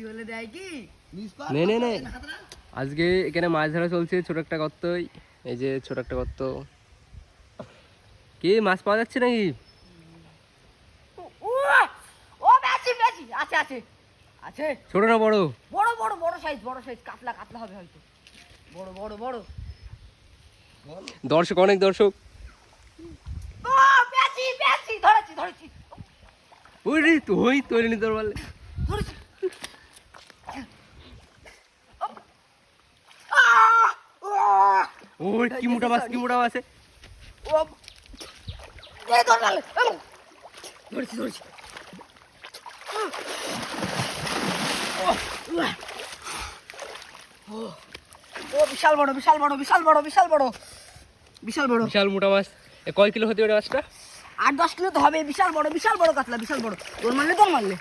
বলে দেয় কি নে নে নে আজকে এখানে মাছ ধরা চলছে ছোট একটা গর্ত এই যে ছোট একটা গর্ত কি মাছ পাওয়া যাচ্ছে নাকি ও বেশি বেশি আছে আছে আছে ছোট না বড় বড় বড় বড় সাইজ কাতলা কাতলা হবে হয়তো বড় বড় বড় দর্শক অনেক দর্শক ও বেশি বেশি ধরেছি ধরেছি ওই রে তুই তৈরি নিতে পারলে ধরেছি ওই কি মোটা মাছ ও এই ধর নালে ধরেছি ধরেছি ও বিশাল বড় বিশাল বড় বিশাল বড় বিশাল বড় বিশাল বড় বিশাল মোটা মাছ কয় কিলো হতে পারে মাছটা 8-10 কিলো তো হবে বিশাল বড় কাতলা বিশাল বড় তোর মারলে